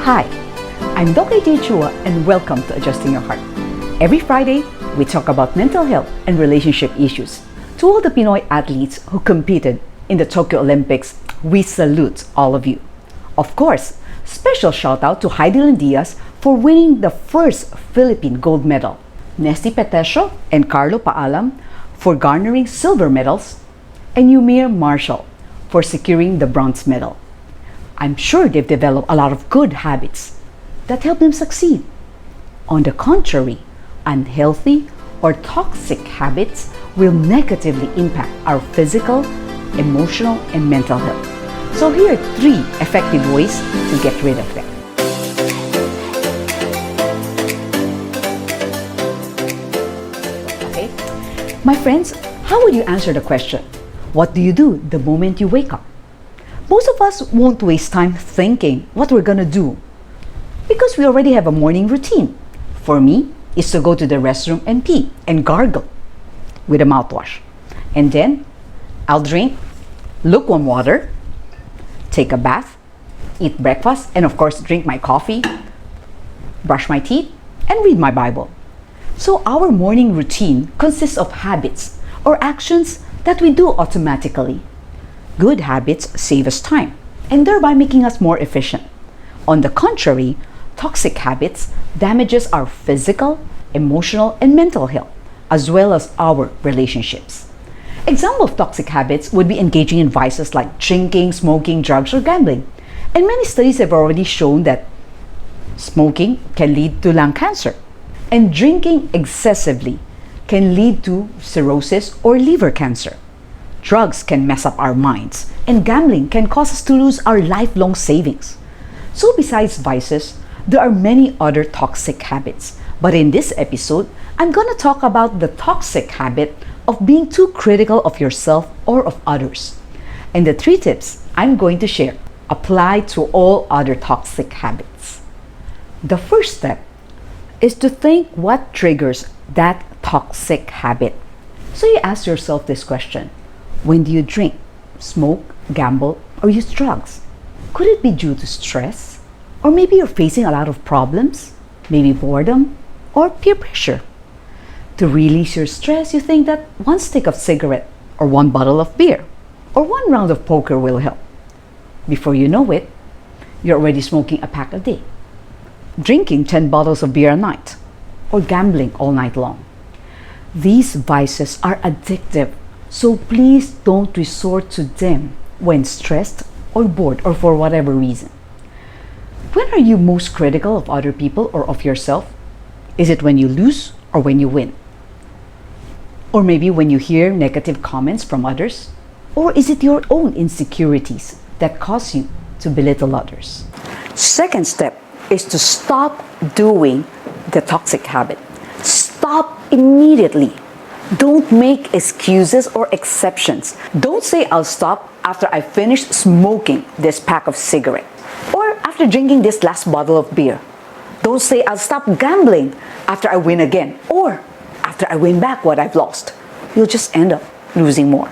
Hi, I'm Dr. Chua and welcome to Adjusting Your Heart. Every Friday, we talk about mental health and relationship issues. To all the Pinoy athletes who competed in the Tokyo Olympics, we salute all of you. Of course, special shout out to Hidilyn Diaz for winning the first Philippine gold medal, Nesthy Petecio and Carlo Paalam for garnering silver medals, and Eumir Marcial for securing the bronze medal. I'm sure they've developed a lot of good habits that help them succeed. On the contrary, unhealthy or toxic habits will negatively impact our physical, emotional, and mental health. So here are 3 effective ways to get rid of them. Okay, my friends, how would you answer the question, what do you do the moment you wake up? Most of us won't waste time thinking what we're gonna do because we already have a morning routine. For me, it's to go to the restroom and pee and gargle with a mouthwash. And then I'll drink lukewarm water, take a bath, eat breakfast, and of course drink my coffee, brush my teeth, and read my Bible. So our morning routine consists of habits or actions that we do automatically. Good habits save us time and thereby making us more efficient. On the contrary, toxic habits damages our physical, emotional, and mental health, as well as our relationships. Example of toxic habits would be engaging in vices like drinking, smoking, drugs, or gambling. And many studies have already shown that smoking can lead to lung cancer, and drinking excessively can lead to cirrhosis or liver cancer. Drugs can mess up our minds, and gambling can cause us to lose our lifelong savings. So besides vices, there are many other toxic habits. But in this episode, I'm going to talk about the toxic habit of being too critical of yourself or of others. And the 3 tips I'm going to share apply to all other toxic habits. The first step is to think what triggers that toxic habit. So you ask yourself this question. When do you drink, smoke, gamble, or use drugs? Could it be due to stress? Or maybe you're facing a lot of problems? Maybe boredom or peer pressure? To release your stress, you think that 1 stick of cigarette or 1 bottle of beer or 1 round of poker will help. Before you know it, you're already smoking a pack a day, drinking 10 bottles of beer a night, or gambling all night long. These vices are addictive. So please don't resort to them when stressed or bored or for whatever reason. When are you most critical of other people or of yourself? Is it when you lose or when you win? Or maybe when you hear negative comments from others? Or is it your own insecurities that cause you to belittle others? Second step is to stop doing the toxic habit. Stop immediately. Don't make excuses or exceptions. Don't say I'll stop after I finish smoking this pack of cigarettes or after drinking this last bottle of beer. Don't say I'll stop gambling after I win again or after I win back what I've lost. You'll just end up losing more.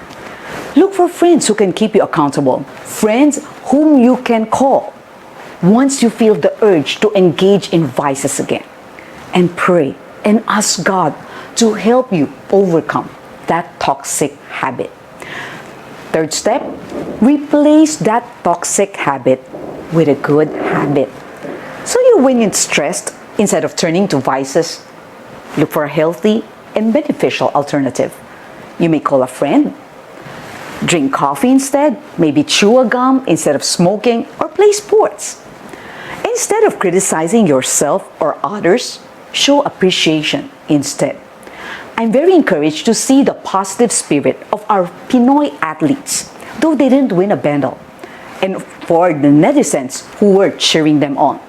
Look for friends who can keep you accountable, friends whom you can call once you feel the urge to engage in vices again, and pray and ask God to help you overcome that toxic habit. Third step, replace that toxic habit with a good habit. So when you're stressed, instead of turning to vices, look for a healthy and beneficial alternative. You may call a friend, drink coffee instead, maybe chew a gum instead of smoking, or play sports. Instead of criticizing yourself or others, show appreciation instead. I'm very encouraged to see the positive spirit of our Pinoy athletes, though they didn't win a medal, and for the netizens who were cheering them on.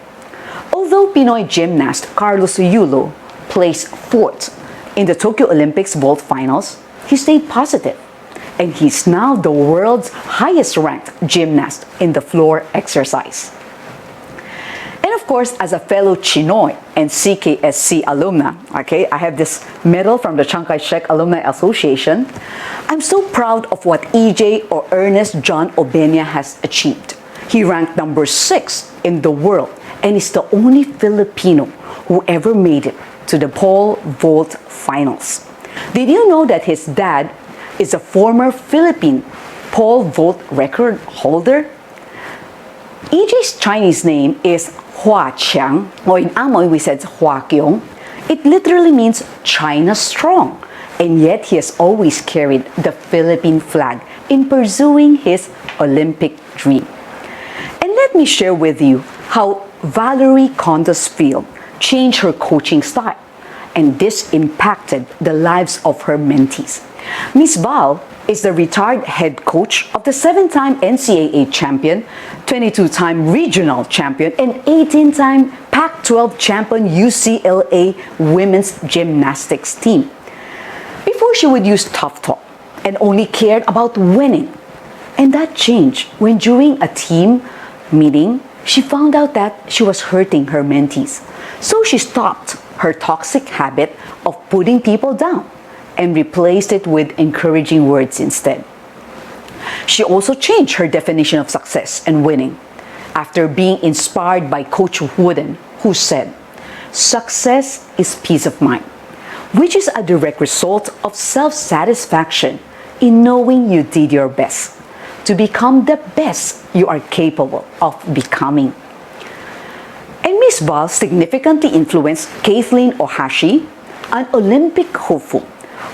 Although Pinoy gymnast Carlos placed 4th in the Tokyo Olympics vault finals, he stayed positive, and he's now the world's highest ranked gymnast in the floor exercise. And of course, as a fellow Pinoy and CKSC alumna, okay, I have this medal from the Chiang Kai-shek Alumni Association. I'm so proud of what EJ or Ernest John Obenia has achieved. He ranked number 6 in the world and is the only Filipino who ever made it to the pole vault finals. Did you know that his dad is a former Philippine pole vault record holder? AJ's Chinese name is Hua Qiang, or in Amoy we said Hua Kiong. It literally means China strong, and yet he has always carried the Philippine flag in pursuing his Olympic dream. And let me share with you how Valerie Conda's film changed her coaching style, and this impacted the lives of her mentees. Miss Val is the retired head coach of the 7-time NCAA champion, 22-time regional champion, and 18-time Pac-12 champion UCLA women's gymnastics team. Before, she would use tough talk and only cared about winning. And that changed when during a team meeting, she found out that she was hurting her mentees. So she stopped her toxic habit of putting people down and replaced it with encouraging words instead. She also changed her definition of success and winning after being inspired by Coach Wooden, who said, "Success is peace of mind, which is a direct result of self-satisfaction in knowing you did your best to become the best you are capable of becoming." And Miss Val significantly influenced Kathleen Ohashi, an Olympic hopeful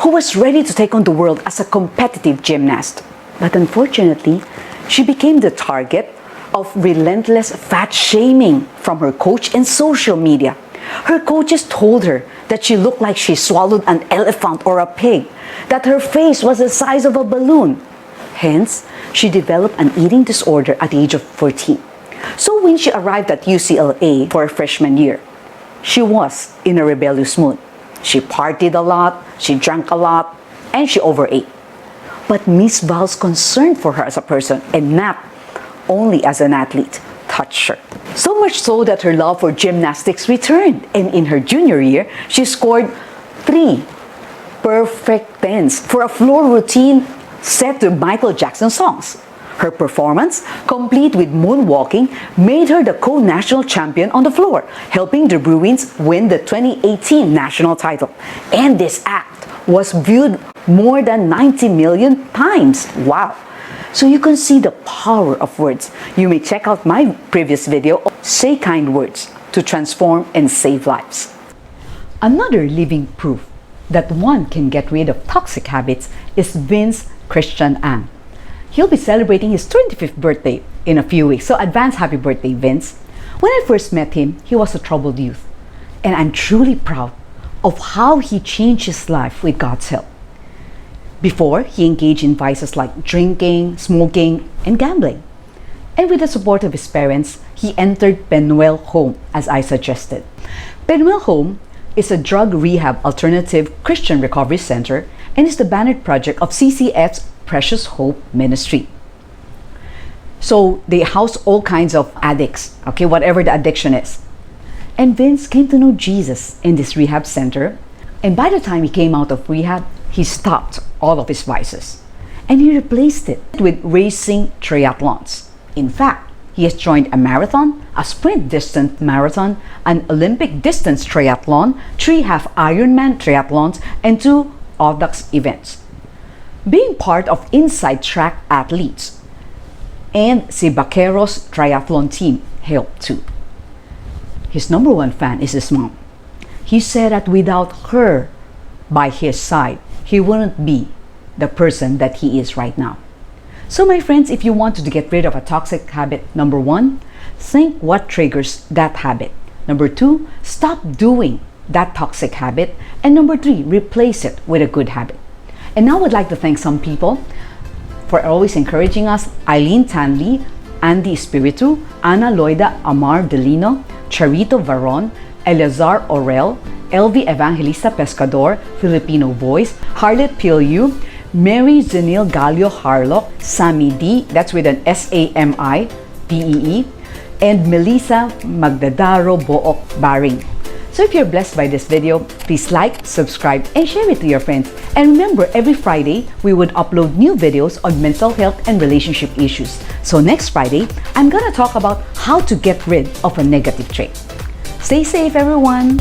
who was ready to take on the world as a competitive gymnast. But unfortunately, she became the target of relentless fat shaming from her coach and social media. Her coaches told her that she looked like she swallowed an elephant or a pig, that her face was the size of a balloon. Hence, she developed an eating disorder at the age of 14. So when she arrived at UCLA for her freshman year, she was in a rebellious mood. She partied a lot, she drank a lot, and she overate. But Miss Val's concern for her as a person and not only as an athlete touched her. So much so that her love for gymnastics returned, and in her junior year, she scored 3 perfect 10s for a floor routine set to Michael Jackson songs. Her performance, complete with moonwalking, made her the co-national champion on the floor, helping the Bruins win the 2018 national title. And this act was viewed more than 90 million times. Wow! So you can see the power of words. You may check out my previous video, Say Kind Words to Transform and Save Lives. Another living proof that one can get rid of toxic habits is Vince Christian Ang. He'll be celebrating his 25th birthday in a few weeks, so advance happy birthday, Vince. When I first met him, he was a troubled youth, and I'm truly proud of how he changed his life with God's help. Before, he engaged in vices like drinking, smoking, and gambling. And with the support of his parents, he entered Penuel Home, as I suggested. Penuel Home is a drug rehab alternative Christian recovery center and is the bannered project of CCF's Precious Hope Ministry. So they house all kinds of addicts, okay, whatever the addiction is. And Vince came to know Jesus in this rehab center, and by the time he came out of rehab, he stopped all of his vices and he replaced it with racing triathlons. In fact, he has joined a marathon, a sprint distance marathon, an Olympic distance triathlon, 3 half Ironman triathlons, and 2 Audax events. Being part of Inside Track athletes and si Vaqueros triathlon team helped too. His number one fan is his mom. He said that without her by his side, he wouldn't be the person that he is right now. So my friends, if you want to get rid of a toxic habit, number 1, think what triggers that habit. Number 2, stop doing that toxic habit. And number 3, replace it with a good habit. And now I'd like to thank some people for always encouraging us: Eileen Tanley, Andy Espiritu, Ana Loida Amar Delino, Charito Varon, Eleazar Orel, LV Evangelista Pescador, Filipino Voice, Harlet Pilu, Mary Zenil Galio Harlock, Sammy D, that's with an S-A-M-I-D-E-E, and Melissa Magdadaro Book Baring. So if you're blessed by this video, please like, subscribe, and share it to your friends. And remember, every Friday, we would upload new videos on mental health and relationship issues. So next Friday, I'm gonna talk about how to get rid of a negative trait. Stay safe, everyone!